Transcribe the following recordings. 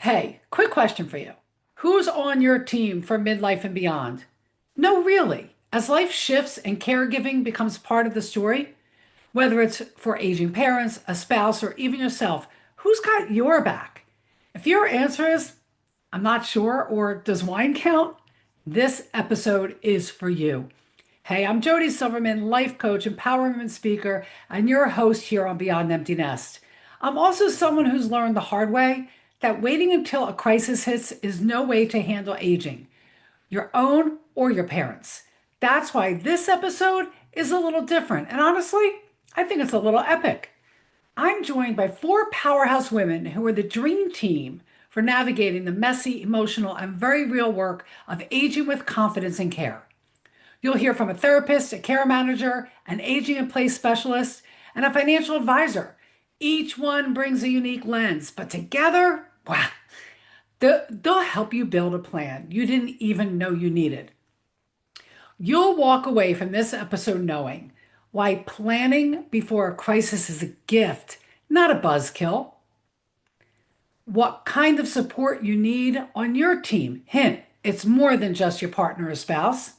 Hey, quick question for you. Who's on your team for midlife and beyond? No, really. As life shifts and caregiving becomes part of the story, whether it's for aging parents, a spouse, or even yourself, who's got your back? If your answer is, I'm not sure, or does wine count? This episode is for you. Hey, I'm Jody Silverman, life coach, empowerment speaker, and your host here on Beyond Empty Nest. I'm also someone who's learned the hard way that waiting until a crisis hits is no way to handle aging, your own or your parents'. That's why this episode is a little different. And honestly, I think it's a little epic. I'm joined by four powerhouse women who are the dream team for navigating the messy, emotional, and very real work of aging with confidence and care. You'll hear from a therapist, a care manager, an aging in place specialist, and a financial advisor. Each one brings a unique lens, but together, wow, they'll help you build a plan you didn't even know you needed. You'll walk away from this episode knowing why planning before a crisis is a gift, not a buzzkill. What kind of support you need on your team. Hint, it's more than just your partner or spouse.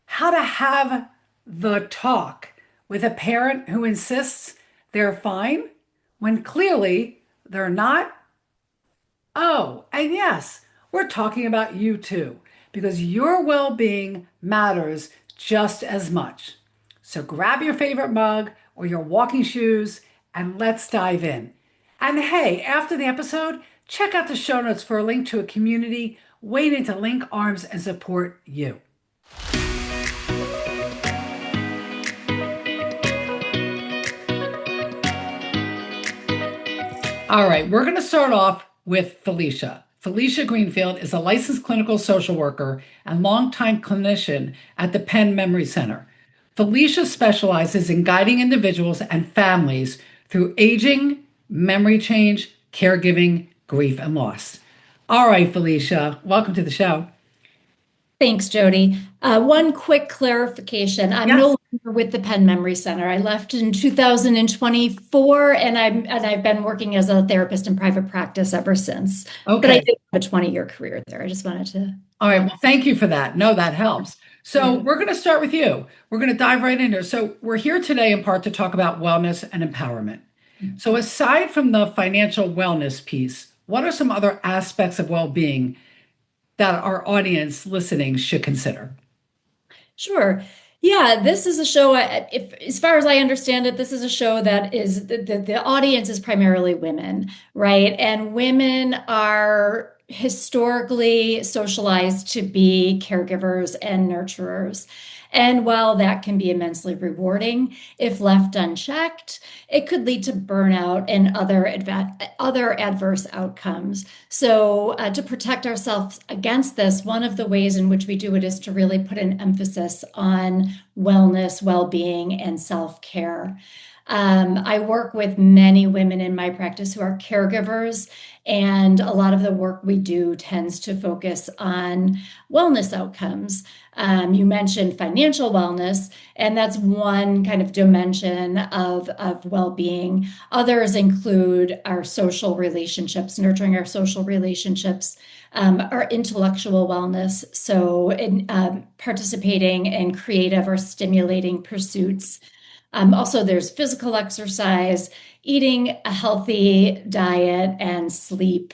How to have the talk with a parent who insists they're fine when clearly they're not. Oh, and yes, we're talking about you too, because your well being matters just as much. So grab your favorite mug or your walking shoes and let's dive in. And hey, after the episode, check out the show notes for a link to a community waiting to link arms and support you. All right, we're going to start off with Felicia. Felicia Greenfield is a licensed clinical social worker and longtime clinician at the Penn Memory Center. Felicia specializes in guiding individuals and families through aging, memory change, caregiving, grief, and loss. All right, Felicia, welcome to the show. Thanks, Jody. One quick clarification. I'm no longer with the Penn Memory Center. I left in 2024, and I've been working as a therapist in private practice ever since. Okay. But I did have a 20-year career there. I just wanted to. All right. Well, thank you for that. No, that helps. So we're going to start with you. We're going to dive right in there. So we're here today in part to talk about wellness and empowerment. So aside from the financial wellness piece, what are some other aspects of well-being that our audience listening should consider? Sure. Yeah, this is a show, as far as I understand it, this is a show that is, the audience is primarily women, right? And women are historically socialized to be caregivers and nurturers. And while that can be immensely rewarding, if left unchecked, it could lead to burnout and other adverse outcomes. So to protect ourselves against this, one of the ways in which we do it is to really put an emphasis on wellness, well-being, and self-care. I work with many women in my practice who are caregivers, and a lot of the work we do tends to focus on wellness outcomes. You mentioned financial wellness, and that's one kind of dimension of well-being. Others include our social relationships, nurturing our social relationships, our intellectual wellness, so in participating in creative or stimulating pursuits. Also, there's physical exercise, eating a healthy diet, and sleep.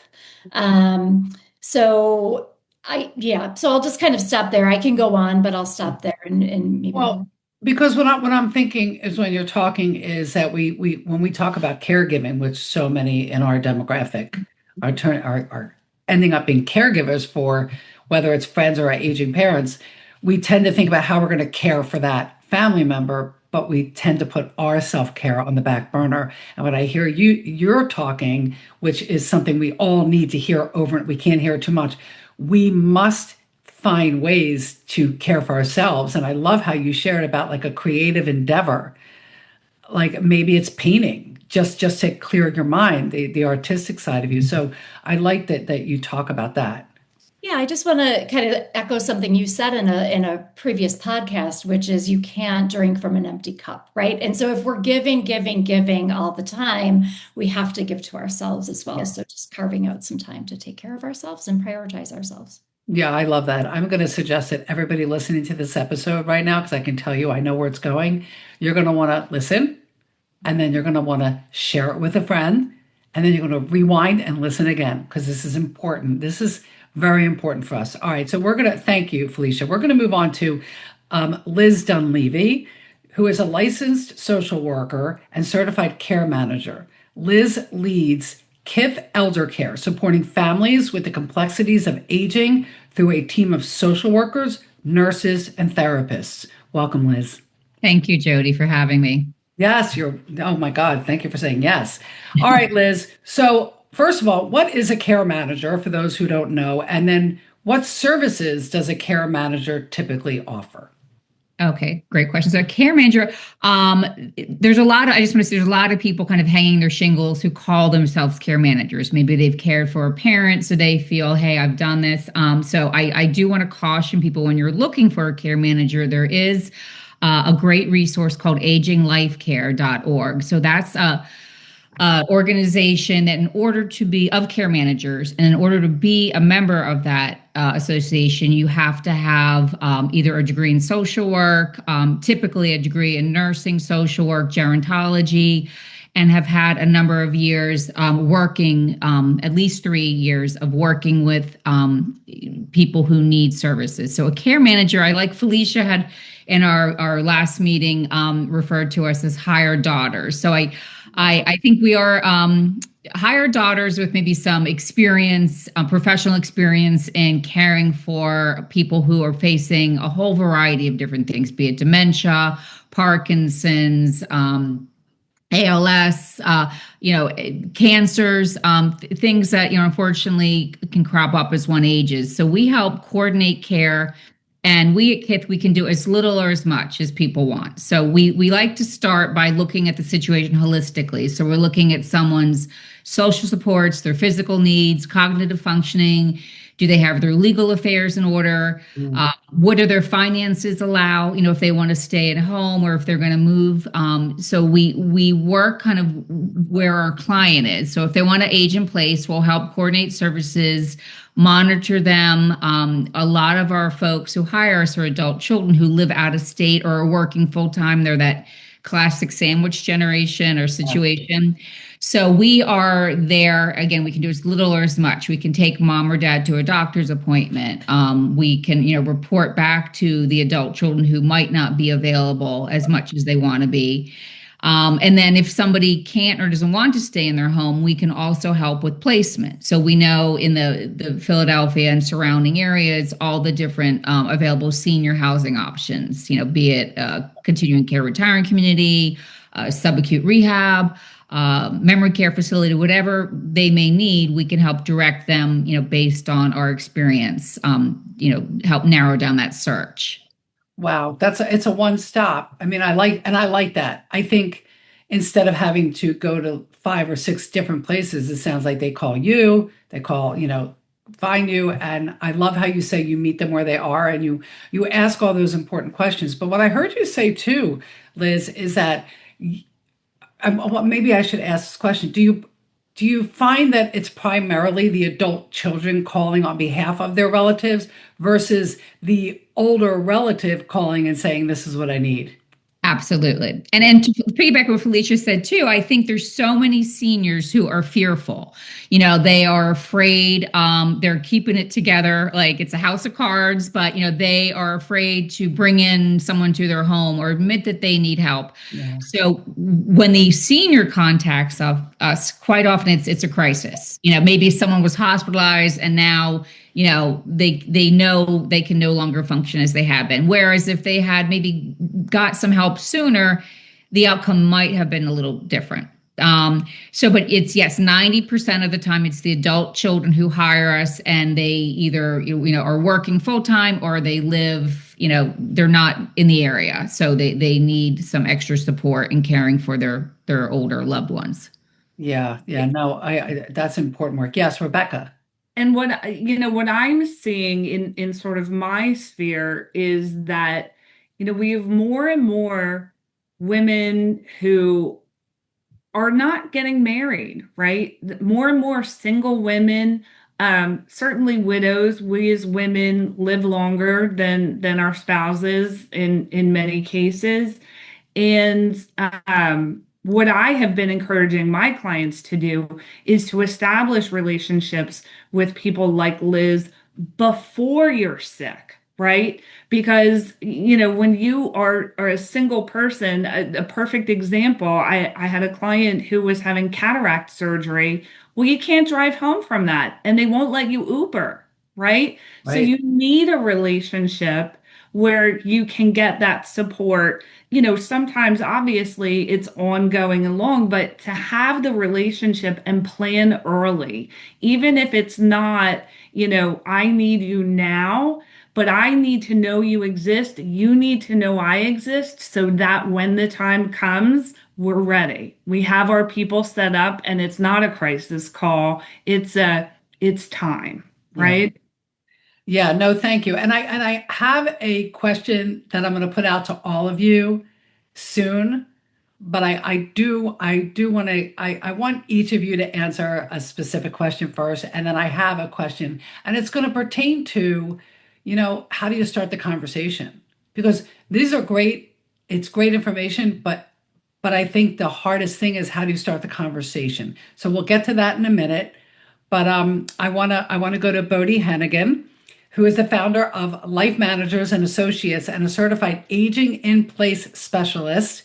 So I'll just kind of stop there. I can go on, but I'll stop there and maybe. Well, because what I'm thinking is when you're talking is that we when we talk about caregiving, which so many in our demographic are ending up being caregivers for, whether it's friends or our aging parents, we tend to think about how we're going to care for that family member, but we tend to put our self-care on the back burner. And when I hear you're talking, which is something we all need to hear over, we can't hear it too much. We must find ways to care for ourselves. And I love how you shared about like a creative endeavor, like maybe it's painting, just to clear your mind, the artistic side of you. So I like that you talk about that. Yeah, I just want to kind of echo something you said in a previous podcast, which is you can't drink from an empty cup, right? And so if we're giving, giving, giving all the time, we have to give to ourselves as well. So just carving out some time to take care of ourselves and prioritize ourselves. Yeah, I love that. I'm going to suggest that everybody listening to this episode right now, because I can tell you I know where it's going, you're going to want to listen, and then you're going to want to share it with a friend, and then you're going to rewind and listen again, because this is important. This is very important for us. All right, so we're going to thank you, Felicia. We're going to move on to Liz Dunleavy, who is a licensed social worker and certified care manager. Liz leads Kith Eldercare, supporting families with the complexities of aging through a team of social workers, nurses, and therapists. Welcome, Liz. Thank you, Jody, for having me. Yes, oh my God, thank you for saying yes. All right, Liz. So, first of all, what is a care manager for those who don't know? And then what services does a care manager typically offer? Okay, great question. So, a care manager, there's a lot of, I just want to say, there's a lot of people kind of hanging their shingles who call themselves care managers. Maybe they've cared for a parent, so they feel, hey, I've done this. So, I do want to caution people when you're looking for a care manager, there is a great resource called aginglifecare.org. So, that's organization that in order to be of care managers and in order to be a member of that association, you have to have either a degree in social work, typically a degree in nursing, social work, gerontology, and have had a number of years working, at least 3 years of working with people who need services. So a care manager, I like Felicia had in our last meeting referred to us as hired daughters. So I think we are hired daughters with maybe some experience, professional experience in caring for people who are facing a whole variety of different things, be it dementia, Parkinson's, ALS, cancers, things that, unfortunately can crop up as one ages. So we help coordinate care. And we at Kith, we can do as little or as much as people want. So we like to start by looking at the situation holistically. So we're looking at someone's social supports, their physical needs, cognitive functioning. Do they have their legal affairs in order? What do their finances allow? If they want to stay at home or if they're going to move. So we work kind of where our client is. So if they want to age in place, we'll help coordinate services, monitor them. A lot of our folks who hire us are adult children who live out of state or are working full time. They're that classic sandwich generation or situation. So we are there. Again, we can do as little or as much. We can take mom or dad to a doctor's appointment. We can, report back to the adult children who might not be available as much as they want to be. And then if somebody can't or doesn't want to stay in their home, we can also help with placement. So we know in the Philadelphia and surrounding areas, all the different available senior housing options, be it continuing care retiring community, subacute rehab, memory care facility, whatever they may need, we can help direct them, based on our experience, help narrow down that search. Wow, it's a one stop. I mean, I like that. I think instead of having to go to 5 or 6 different places, it sounds like they call you, they call, find you. And I love how you say you meet them where they are and you ask all those important questions. But what I heard you say too, Liz, is that well, maybe I should ask this question. Do you find that it's primarily the adult children calling on behalf of their relatives versus the older relative calling and saying, this is what I need? Absolutely. And to piggyback what Felicia said too, I think there's so many seniors who are fearful. They are afraid, they're keeping it together like it's a house of cards, but they are afraid to bring in someone to their home or admit that they need help. Yeah. So when the senior contacts us, quite often it's a crisis. Maybe someone was hospitalized and now they know they can no longer function as they have been. Whereas if they had maybe got some help sooner, the outcome might have been a little different. But it's, yes, 90% of the time it's the adult children who hire us and they either, are working full time or they live, they're not in the area. So they need some extra support in caring for their older loved ones. Yeah. No, that's important work. Yes, Rebecca. And what I'm seeing in sort of my sphere is that, we have more and more women who are not getting married, right? More and more single women, certainly widows. We as women live longer than our spouses in many cases. And what I have been encouraging my clients to do is to establish relationships with people like Liz before you're sick, right? Because, when you are a single person, a perfect example, I had a client who was having cataract surgery. Well, you can't drive home from that, and they won't let you Uber, right? So Right. you need a relationship where you can get that support. Sometimes obviously it's ongoing and long, but to have the relationship and plan early, even if it's not, I need you now, but I need to know you exist. You need to know I exist so that when the time comes, we're ready. We have our people set up and it's not a crisis call. It's time, Yeah. right? Yeah, no, thank you. And I have a question that I'm going to put out to all of you soon, but I do want to I want each of you to answer a specific question first, and then I have a question, and it's going to pertain to, how do you start the conversation? Because these are great, it's great information, but I think the hardest thing is how do you start the conversation? So we'll get to that in a minute. But I wanna go to Bode Hennegan, who is the founder of Life Managers and Associates and a certified aging in place specialist.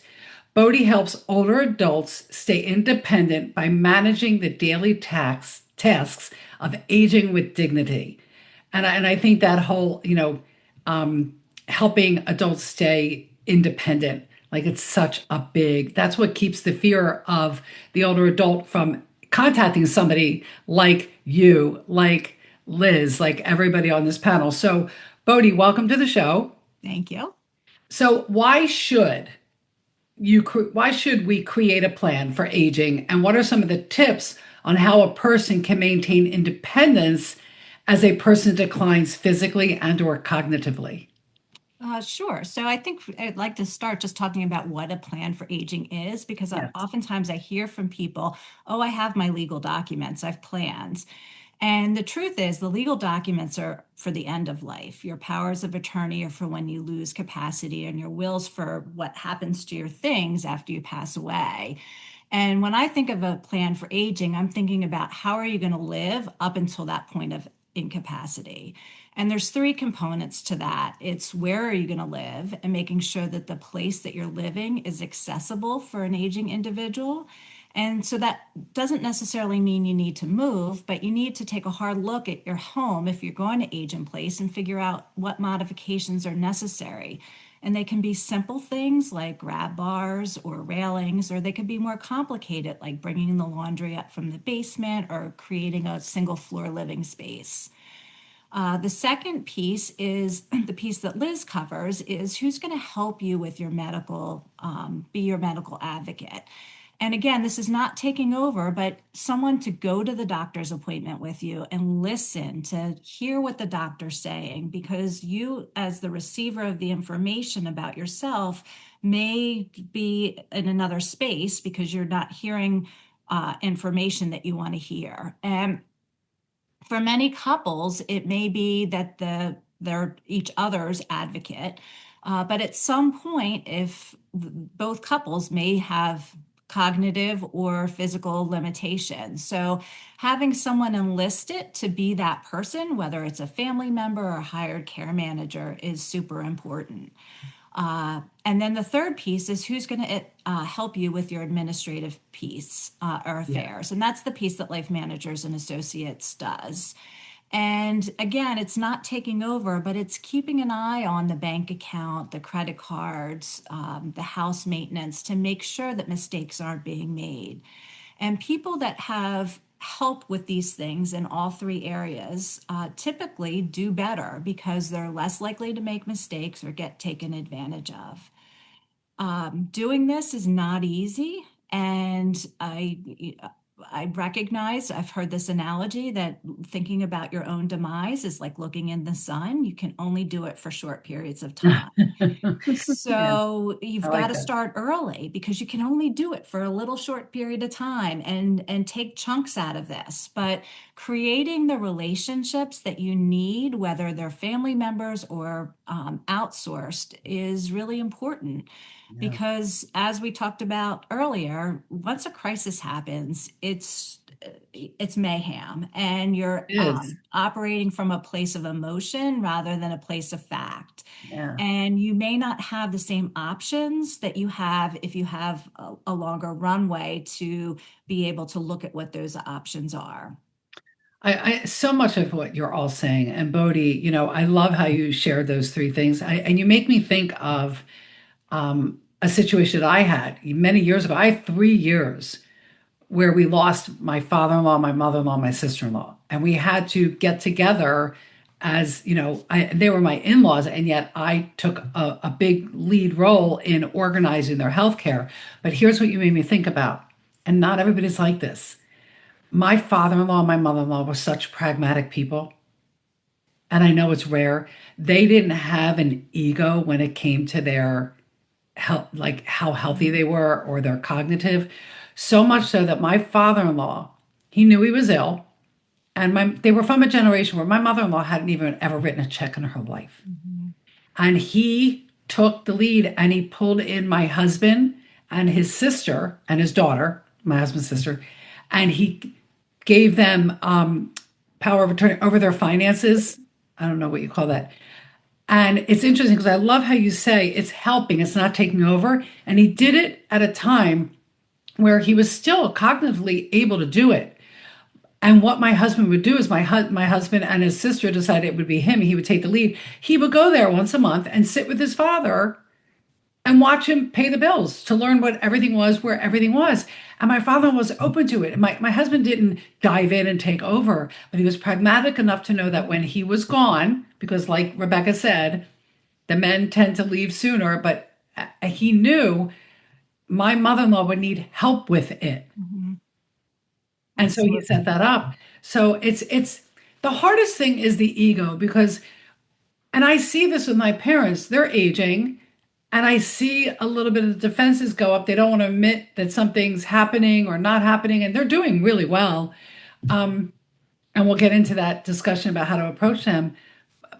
Bode helps older adults stay independent by managing the daily tasks of aging with dignity. And I think that whole, helping adults stay independent, like it's such a big, that's what keeps the fear of the older adult from contacting somebody like you, like Liz, like everybody on this panel. So, Bodhi, welcome to the show. Thank you. So, why should we create a plan for aging, and what are some of the tips on how a person can maintain independence as a person declines physically and or cognitively? Sure. So I think I'd like to start just talking about what a plan for aging is, because Yes. oftentimes I hear from people, oh, I have my legal documents, I've plans. And the truth is, the legal documents are for the end of life. Your powers of attorney are for when you lose capacity, and your wills for what happens to your things after you pass away. And when I think of a plan for aging, I'm thinking about how are you going to live up until that point of incapacity. And there's three components to that. It's where are you going to live, and making sure that the place that you're living is accessible for an aging individual. And so that doesn't necessarily mean you need to move, but you need to take a hard look at your home if you're going to age in place and figure out what modifications are necessary. And they can be simple things like grab bars or railings, or they could be more complicated, like bringing the laundry up from the basement or creating a single floor living space. The second piece is the piece that Liz covers is who's going to help you with your medical, be your medical advocate. And again, this is not taking over, but someone to go to the doctor's appointment with you and listen to hear what the doctor's saying, because you, as the receiver of the information about yourself, may be in another space because you're not hearing information that you want to hear. And for many couples, it may be that they're each other's advocate. But at some point, if both couples may have cognitive or physical limitations. So having someone enlisted to be that person, whether it's a family member or a hired care manager, is super important. And then the third piece is who's going to help you with your administrative piece or affairs. And that's the piece that Life Managers and Associates does. And again, it's not taking over, but it's keeping an eye on the bank account, the credit cards, the house maintenance to make sure that mistakes aren't being made. And people that have help with these things in all three areas typically do better because they're less likely to make mistakes or get taken advantage of. Doing this is not easy. And I recognize, I've heard this analogy that thinking about your own demise is like looking in the sun. You can only do it for short periods of time. Yeah, So I you've got like to that. start early because you can only do it for a little short period of time and take chunks out of this. But creating the relationships that you need, whether they're family members or outsourced, is really important. Yeah. Because as we talked about earlier, once a crisis happens, it's mayhem, and you're It is. operating from a place of emotion rather than a place of fact. Yeah. And you may not have the same options that you have if you have a longer runway to be able to look at what those options are. I so much of what you're all saying, and Bodhi, I love how you shared those three things. And you make me think of a situation that I had many years ago. I had 3 years where we lost my father-in-law, my mother-in-law, my sister-in-law, and we had to get together as they were my in-laws, and yet I took a big lead role in organizing their health care. But here's what you made me think about, and not everybody's like this. My father-in-law and my mother-in-law were such pragmatic people, and I know it's rare. They didn't have an ego when it came to their health, like how healthy they were or their cognitive. So much so that my father-in-law, he knew he was ill, and they were from a generation where my mother-in-law hadn't even ever written a check in her life. Mhm. And he took the lead and he pulled in my husband and his sister and his daughter, my husband's sister, and he gave them power of attorney over their finances. I don't know what you call that. And it's interesting because I love how you say it's helping, it's not taking over. And he did it at a time where he was still cognitively able to do it. And what my husband would do is my husband and his sister decided it would be him. He would take the lead. He would go there once a month and sit with his father and watch him pay the bills to learn what everything was, where everything was. And my father was open to it. And my husband didn't dive in and take over, but he was pragmatic enough to know that when he was gone, because like Rebecca said, the men tend to leave sooner, but he knew my mother-in-law would need help with it. Mhm. And so he set that up. So it's the hardest thing is the ego because, and I see this with my parents, they're aging, and I see a little bit of the defenses go up. They don't want to admit that something's happening or not happening, and they're doing really well. And we'll get into that discussion about how to approach them.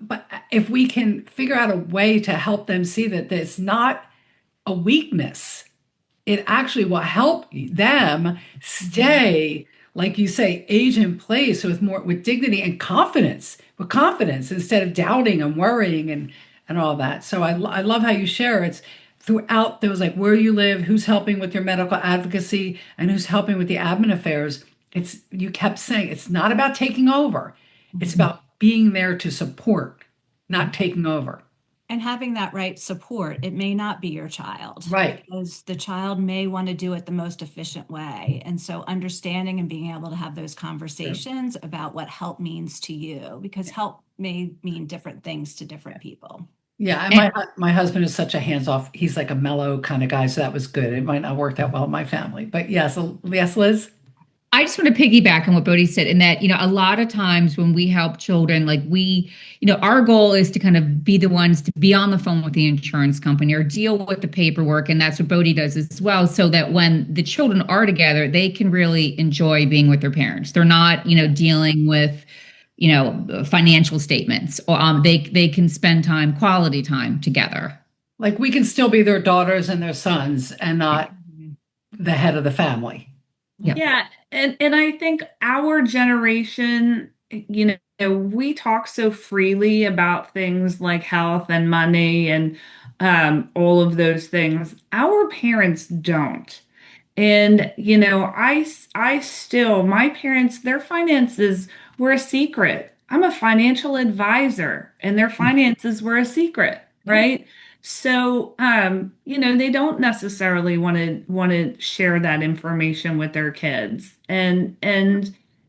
But if we can figure out a way to help them see that it's not a weakness, it actually will help them stay, like you say, age in place with dignity and confidence, with confidence instead of doubting and worrying and all that. So I love how you share it's throughout those, like where you live, who's helping with your medical advocacy, and who's helping with the admin affairs. You kept saying it's not about taking over. It's about being there to support, not taking over. And having that right support. It may not be your child, Right. because the child may want to do it the most efficient way. And so understanding and being able to have those conversations about what help means to you, because help may mean different things to different people. Yeah, and my husband is such a hands-off. He's like a mellow kind of guy, so that was good. It might not work that well in my family, but yes, Liz. I just want to piggyback on what Bodhi said, in that, a lot of times when we help children, like our goal is to kind of be the ones to be on the phone with the insurance company or deal with the paperwork. And that's what Bodhi does as well. So that when the children are together, they can really enjoy being with their parents. They're not, dealing with, financial statements, or they can spend quality time together. Like we can still be their daughters and their sons and not the head of the family. Yeah. Yeah. And I think our generation, we talk so freely about things like health and money and all of those things. Our parents don't. And, I still, my parents, their finances were a secret. I'm a financial advisor and their finances were a secret, right? So, they don't necessarily want to share that information with their kids, and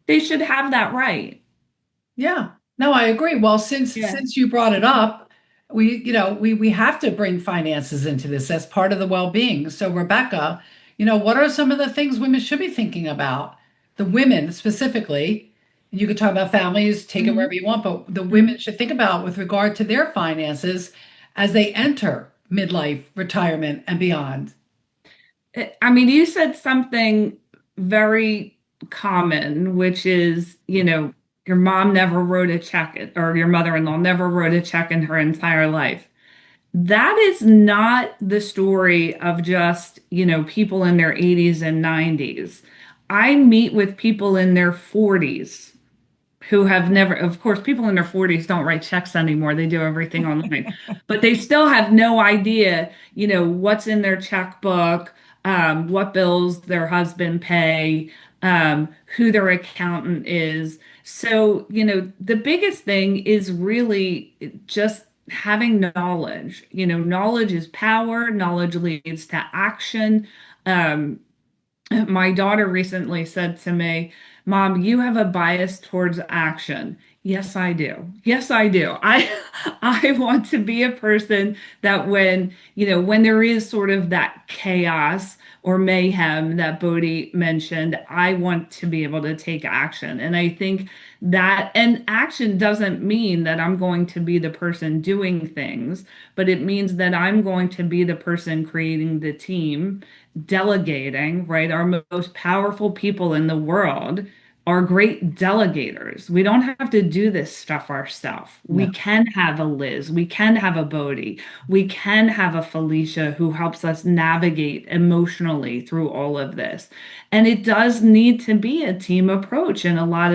they should have that right. Yeah. No, I agree. Well, since Yeah. since you brought it up, we have to bring finances into this as part of the well-being. So, Rebecca, what are some of the things women should be thinking about the women specifically, you could talk about families, take it Mhm. wherever you want, but the women should think about with regard to their finances as they enter midlife, retirement, and beyond. I mean, you said something very common, which is, your mom never wrote a check, or your mother-in-law never wrote a check in her entire life. That is not the story of just, people in their 80s and 90s. I meet with people in their 40s who have never, of course, people in their 40s don't write checks anymore. They do everything online, but they still have no idea, what's in their checkbook, what bills their husband pay, who their accountant is. So, the biggest thing is really just having knowledge. Knowledge is power, knowledge leads to action. Um, my daughter recently said to me, Mom, you have a bias towards action. Yes, I do. Yes, I do. I want to be a person that when there is sort of that chaos or mayhem that Bode mentioned, I want to be able to take action. And I think that, and action doesn't mean that I'm going to be the person doing things, but it means that I'm going to be the person creating the team, delegating, right? Our most powerful people in the world are great delegators. We don't have to do this stuff ourselves. We No. can have a Liz, we can have a Bode, we can have a Felicia who helps us navigate emotionally through all of this. And it does need to be a team approach in a lot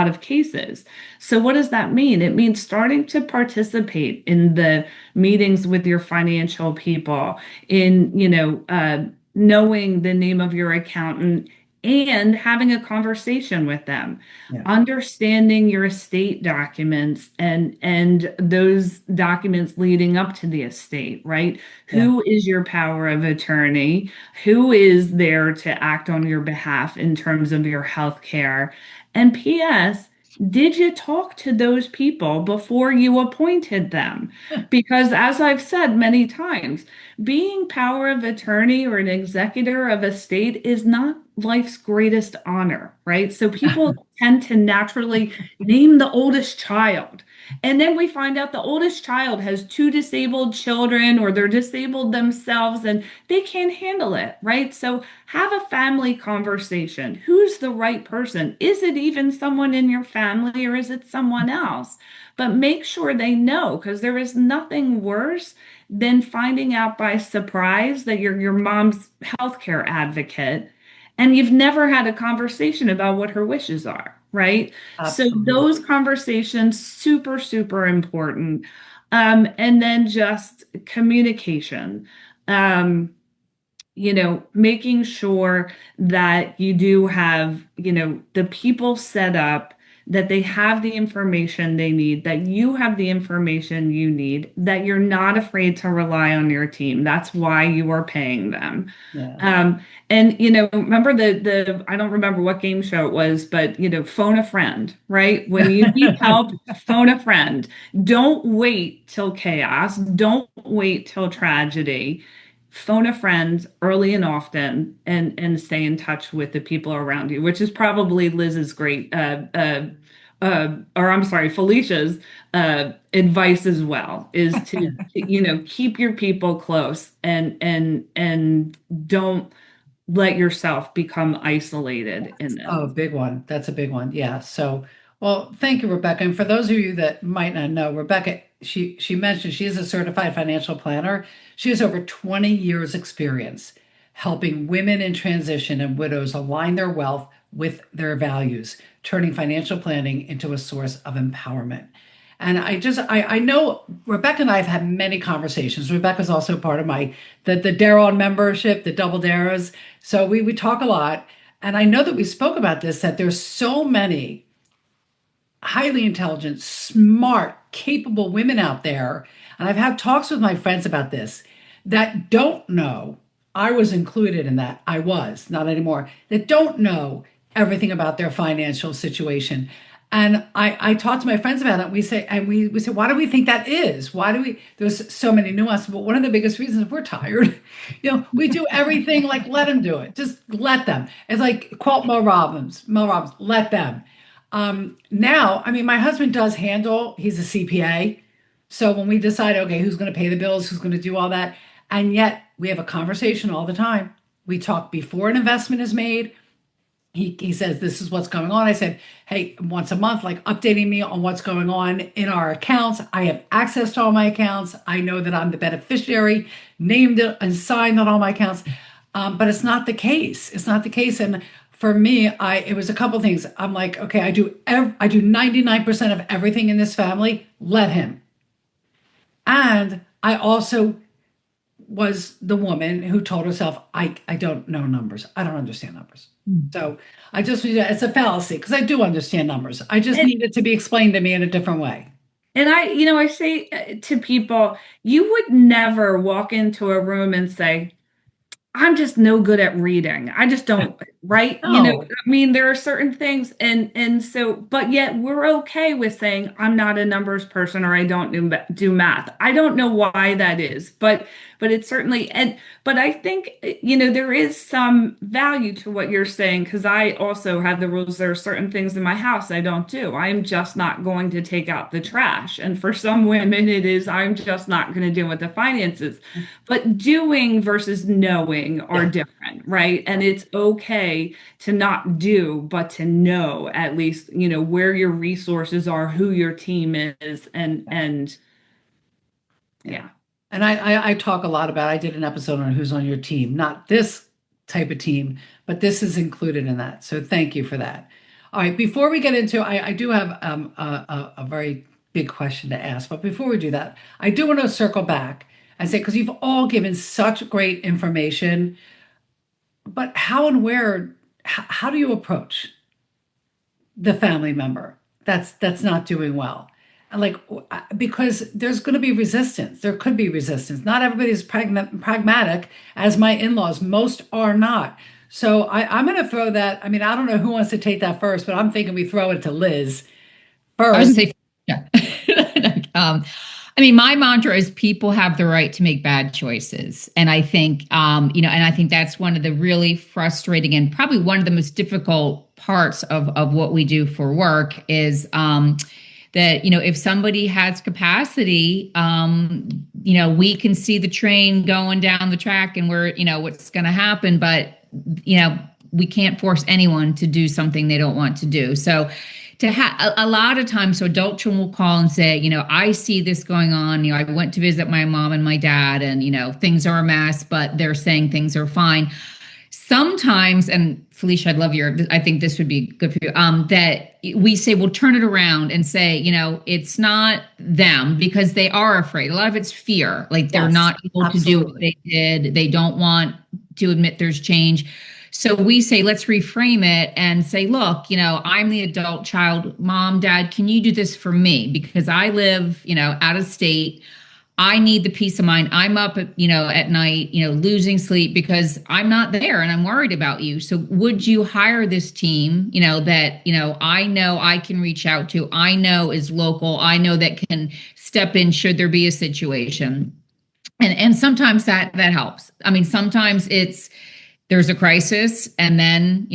of cases. So what does that mean? It means starting to participate in the meetings with your financial people, in knowing the name of your accountant and having a conversation with them, Yeah. understanding your estate documents and those documents leading up to the estate, right? Yeah. Who is your power of attorney? Who is there to act on your behalf in terms of your health care? And P.S., did you talk to those people before you appointed them? Because as I've said many times, being power of attorney or an executor of a state is not life's greatest honor, right? So people tend to naturally name the oldest child. And then we find out the oldest child has two disabled children or they're disabled themselves and they can't handle it, right? So have a family conversation. Who's the right person? Is it even someone in your family or is it someone else? But make sure they know, because there is nothing worse than finding out by surprise that you're your mom's healthcare advocate and you've never had a conversation about what her wishes are, right? So Absolutely. those conversations, super, super important. And then just communication. Um, making sure that you do have, the people set up, that they have the information they need, that you have the information you need, that you're not afraid to rely on your team. That's why you are paying them. Yeah. And remember the I don't remember what game show it was, but phone a friend, right? When you need help, phone a friend. Don't wait till chaos. Don't wait till tragedy. Phone a friend early and often and stay in touch with the people around you, which is probably Liz's great or I'm sorry, Felicia's advice as well, is to keep your people close and don't let yourself become isolated in Oh, this. big one. That's a big one. Yeah. So, well, thank you, Rebecca. And for those of you that might not know, Rebecca, she mentioned she is a certified financial planner. She has over 20 years experience helping women in transition and widows align their wealth with their values, turning financial planning into a source of empowerment. And I know Rebecca and I have had many conversations. Rebecca's also part of the Daron membership, the Double Daras. So we talk a lot. And I know that we spoke about this, that there's so many highly intelligent, smart, capable women out there. And I've had talks with my friends about this that don't know. I was included in that. I was, not anymore, that don't know everything about their financial situation. And I talk to my friends about it. We say, why do we think that is? Why do we, there's so many nuances, but one of the biggest reasons we're tired. We do everything like, let them do it. Just let them. It's like, quote Mel Robbins, let them. Now, I mean, my husband does handle, he's a CPA. So when we decide, okay, who's going to pay the bills, who's going to do all that, and yet we have a conversation all the time. We talk before an investment is made. He says, this is what's going on. I said, hey, once a month, like updating me on what's going on in our accounts. I have access to all my accounts. I know that I'm the beneficiary, named and signed on all my accounts. But it's not the case. It's not the case. And for me, it was a couple things. I'm like, okay, I do 99% of everything in this family. Let him. And I also was the woman who told herself, I don't know numbers. I don't understand numbers. So I just, it's a fallacy because I do understand numbers. I just need it to be explained to me in a different way. And I say to people, you would never walk into a room and say, I'm just no good at reading. I just don't, right? No. I mean, there are certain things and so, but yet we're okay with saying I'm not a numbers person or I don't do math. I don't know why that is, but it's certainly, but I think, there is some value to what you're saying because I also have the rules. There are certain things in my house I don't do. I'm just not going to take out the trash. And for some women, it is, I'm just not going to deal with the finances. But doing versus knowing are different, right? And it's okay to not do, but to know at least, where your resources are, who your team is, and yeah. And I talk a lot about, I did an episode on who's on your team, not this type of team, but this is included in that. So thank you for that. All right, before we get into, I do have a very big question to ask, but before we do that, I do want to circle back and say, because you've all given such great information, but how and where, how do you approach the family member that's not doing well? Like, because there's going to be resistance. There could be resistance. Not everybody's pragmatic, as my in-laws. Most are not. So I'm going to throw that. I mean, I don't know who wants to take that first, but I'm thinking we throw it to Liz first. I would say, yeah. I mean, my mantra is people have the right to make bad choices. And I think, and I think that's one of the really frustrating and probably one of the most difficult parts of what we do for work is, that, if somebody has capacity, we can see the train going down the track and we're, what's going to happen, but, we can't force anyone to do something they don't want to do. So to have a lot of times, so adult children will call and say, I see this going on. I went to visit my mom and my dad and, things are a mess, but they're saying things are fine. Sometimes, and Felicia, I think this would be good for you, that we say, we'll turn it around and say, it's not them because they are afraid. A lot of it's fear. Like they're not able to do what they did. They don't want to admit there's change. So we say, let's reframe it and say, look, I'm the adult child. Mom, dad, can you do this for me? Because I live, out of state. I need the peace of mind. I'm up at night, losing sleep because I'm not there and I'm worried about you. So would you hire this team, that, I know I can reach out to, I know is local, I know that can step in should there be a situation. And sometimes that helps. I mean, sometimes there's a crisis and then,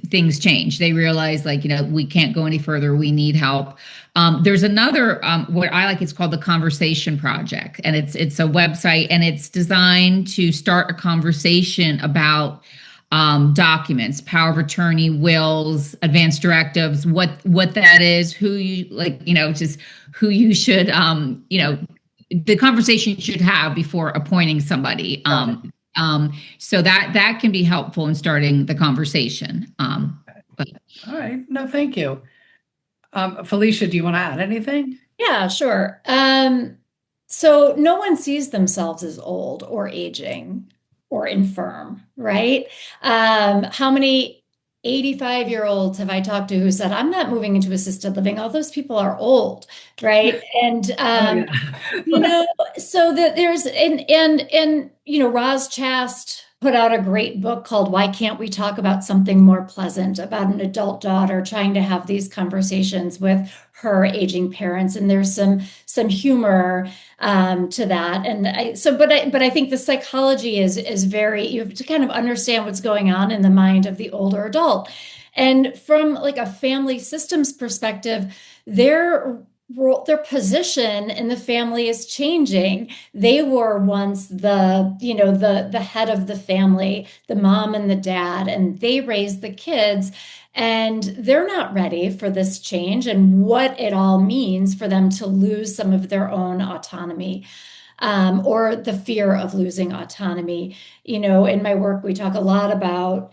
things change. They realize we can't go any further. We need help. There's another, what I like, it's called the Conversation Project. And it's a website and it's designed to start a conversation about documents, power of attorney, wills, advanced directives, what that is, who you just who you should, the conversation you should have before appointing somebody. So that can be helpful in starting the conversation. All right. No, thank you. Felicia, do you want to add anything? Yeah, sure. So no one sees themselves as old or aging or infirm, right? How many 85-year-olds have I talked to who said, I'm not moving into assisted living. All those people are old, right? And, so that there's, and Roz Chast put out a great book called Why Can't We Talk About Something More Pleasant, about an adult daughter trying to have these conversations with her aging parents. And there's some humor to that. And but I think the psychology is very, you have to kind of understand what's going on in the mind of the older adult. And from like a family systems perspective, their their position in the family is changing. They were once the head of the family, the mom and the dad, and they raised the kids, and they're not ready for this change and what it all means for them to lose some of their own autonomy. Or the fear of losing autonomy. In my work, we talk a lot about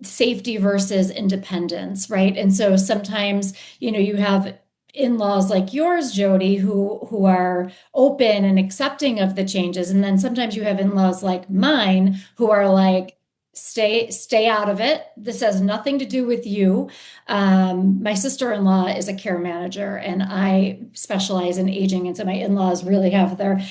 safety versus independence, right? And so sometimes, you have in-laws like yours, Jody, who are open and accepting of the changes. And then sometimes you have in-laws like mine who are like, stay out of it. This has nothing to do with you. My sister-in-law is a care manager and I specialize in aging. And so my in-laws really have their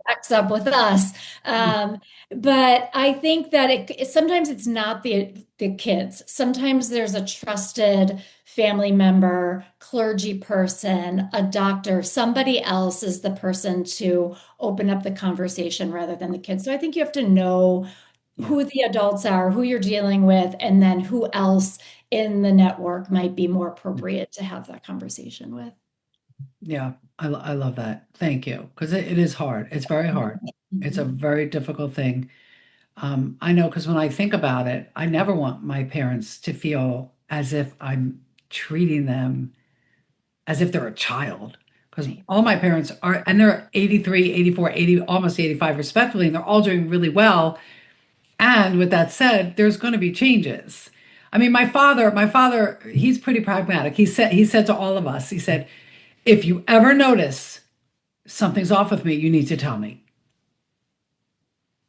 backs up with us. But I think that sometimes it's not the kids. Sometimes there's a trusted family member, clergy person, a doctor, somebody else is the person to open up the conversation rather than the kids. So I think you have to know who the adults are, who you're dealing with, and then who else in the network might be more appropriate to have that conversation with. Yeah, I love that. Thank you. Because it is hard. It's very hard. It's a very difficult thing. I know because when I think about it, I never want my parents to feel as if I'm treating them as if they're a child. Because all my parents are, and they're 83, 84, 80, almost 85 respectively, and they're all doing really well. And with that said, there's going to be changes. I mean, my father, he's pretty pragmatic. He said to all of us, he said, if you ever notice something's off with me, you need to tell me.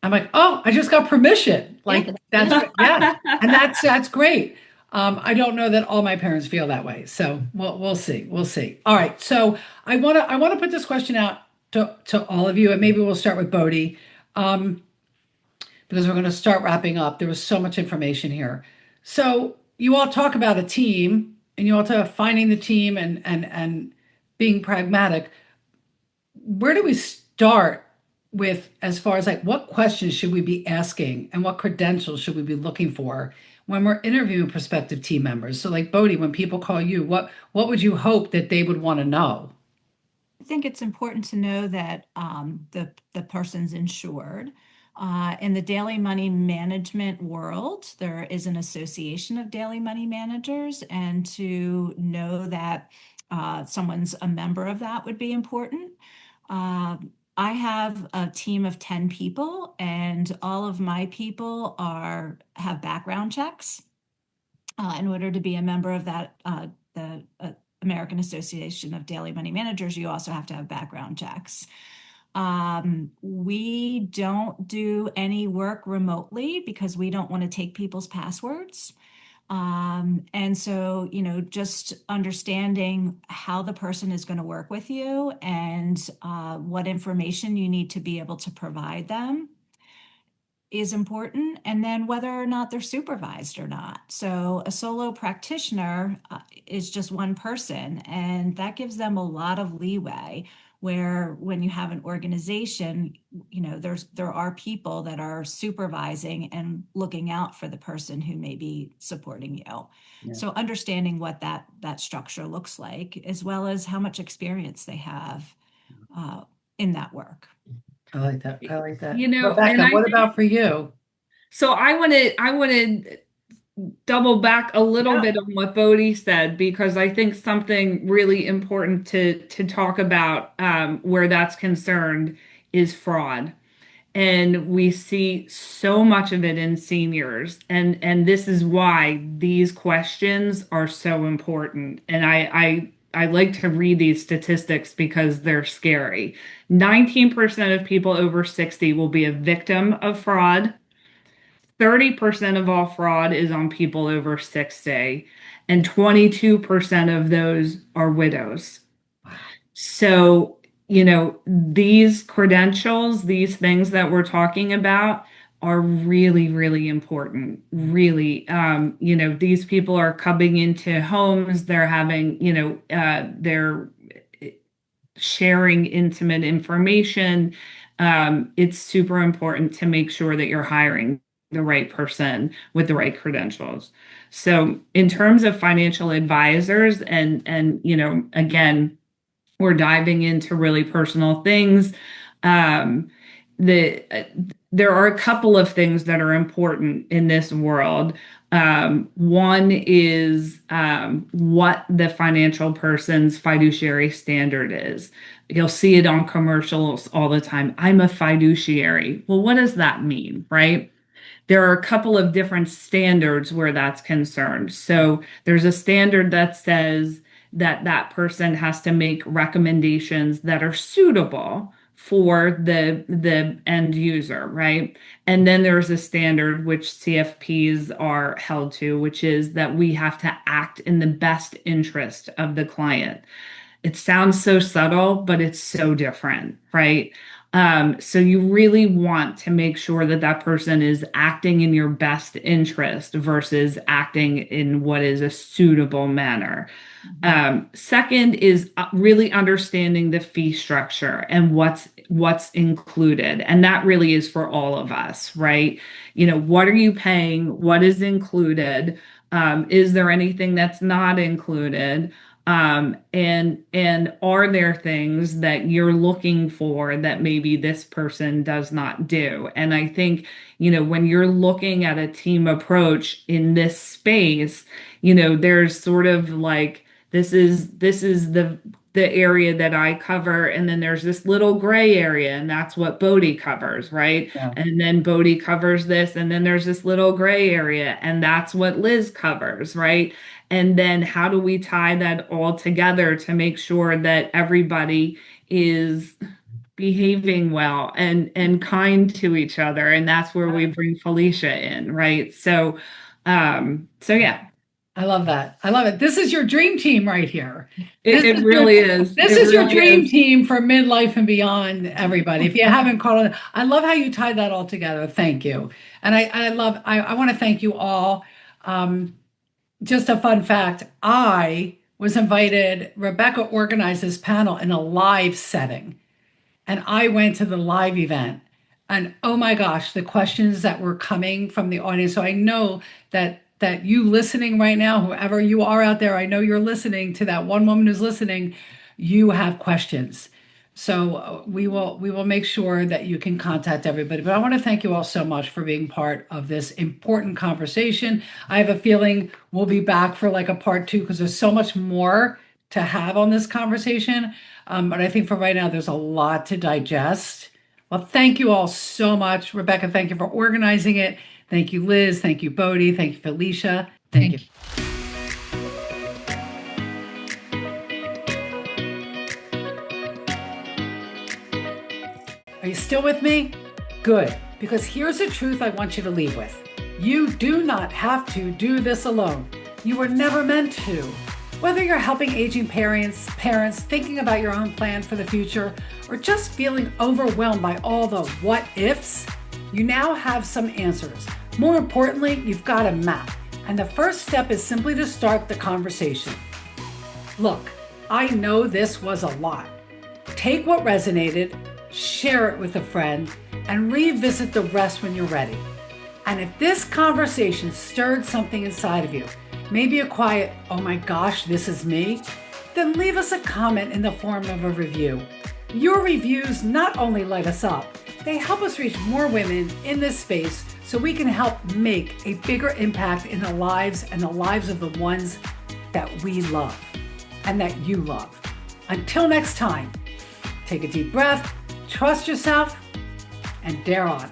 I'm like, oh, I just got permission. Like that's yeah, and that's great. I don't know that all my parents feel that way, so we'll see. We'll see. All right, so I wanna put this question out to all of you, and maybe we'll start with Bode, because we're going to start wrapping up. There was so much information here. So you all talk about a team, and you all talk about finding the team and being pragmatic. Where do we start with as far as like what questions should we be asking and what credentials should we be looking for when we're interviewing prospective team members? So like Bode, when people call you, what would you hope that they would want to know? I think it's important to know that the person's insured. In the daily money management world, there is an association of daily money managers, and to know that someone's a member of that would be important. I have a team of 10 people, and all of my people have background checks. In order to be a member of that, the American Association of Daily Money Managers, you also have to have background checks. We don't do any work remotely because we don't want to take people's passwords. And so, just understanding how the person is going to work with you and what information you need to be able to provide them is important, and then whether or not they're supervised or not. So a solo practitioner is just one person, and that gives them a lot of leeway, where when you have an organization, there are people that are supervising and looking out for the person who may be supporting you. Yeah. So understanding what that structure looks like, as well as how much experience they have in that work. I like that. Rebecca, and what about for you? So I want to double back a little bit on what Bode said, because I think something really important to talk about where that's concerned is fraud. And we see so much of it in seniors. And this is why these questions are so important. And I like to read these statistics because they're scary. 19% of people over 60 will be a victim of fraud. 30% of all fraud is on people over 60, and 22% of those are widows. So, these credentials, these things that we're talking about, are really, really important. Really, these people are coming into homes, they're having, they're sharing intimate information. It's super important to make sure that you're hiring the right person with the right credentials. So in terms of financial advisors, and again, we're diving into really personal things. The There are a couple of things that are important in this world. One is what the financial person's fiduciary standard is. You'll see it on commercials all the time. I'm a fiduciary. Well, what does that mean, right? There are a couple of different standards where that's concerned. So there's a standard that says that that person has to make recommendations that are suitable for the end user, right? And then there's a standard which CFPs are held to, which is that we have to act in the best interest of the client. It sounds so subtle, but it's so different, right? So you really want to make sure that that person is acting in your best interest versus acting in what is a suitable manner. Second is really understanding the fee structure and what's included. And that really is for all of us, right? What are you paying? What is included? Is there anything that's not included? And are there things that you're looking for that maybe this person does not do? And I think, when you're looking at a team approach in this space, there's sort of like, this is the area that I cover. And then there's this little gray area, and that's what Bode covers, right? Yeah. And then Bode covers this, and then there's this little gray area, and that's what Liz covers, right? And then how do we tie that all together to make sure that everybody is behaving well and kind to each other? And that's where we bring Felicia in, right? So yeah. I love that. I love it. This is your dream team right here. It really is. This is your dream team for midlife and beyond, everybody. If you haven't caught on, I love how you tied that all together. Thank you. And I want to thank you all. Just a fun fact, I was invited, Rebecca organized this panel in a live setting, and I went to the live event, and oh my gosh, the questions that were coming from the audience. So I know that you listening right now, whoever you are out there, I know you're listening to that one woman who's listening, you have questions. So we will make sure that you can contact everybody. But I want to thank you all so much for being part of this important conversation. I have a feeling we'll be back for like a part 2 because there's so much more to have on this conversation. But I think for right now, there's a lot to digest. Well, thank you all so much. Rebecca, thank you for organizing it. Thank you, Liz. Thank you, Bode. Thank you, Felicia. Thank you. Are you still with me? Good, because here's the truth I want you to leave with. You do not have to do this alone. You were never meant to. Whether you're helping aging parents, thinking about your own plan for the future, or just feeling overwhelmed by all the what ifs, you now have some answers. More importantly, you've got a map. And the first step is simply to start the conversation. Look, I know this was a lot. Take what resonated, share it with a friend, and revisit the rest when you're ready. And if this conversation stirred something inside of you, maybe a quiet, oh my gosh, this is me, then leave us a comment in the form of a review. Your reviews not only light us up, they help us reach more women in this space so we can help make a bigger impact in the lives and the lives of the ones that we love and that you love. Until next time, take a deep breath, trust yourself, and dare on.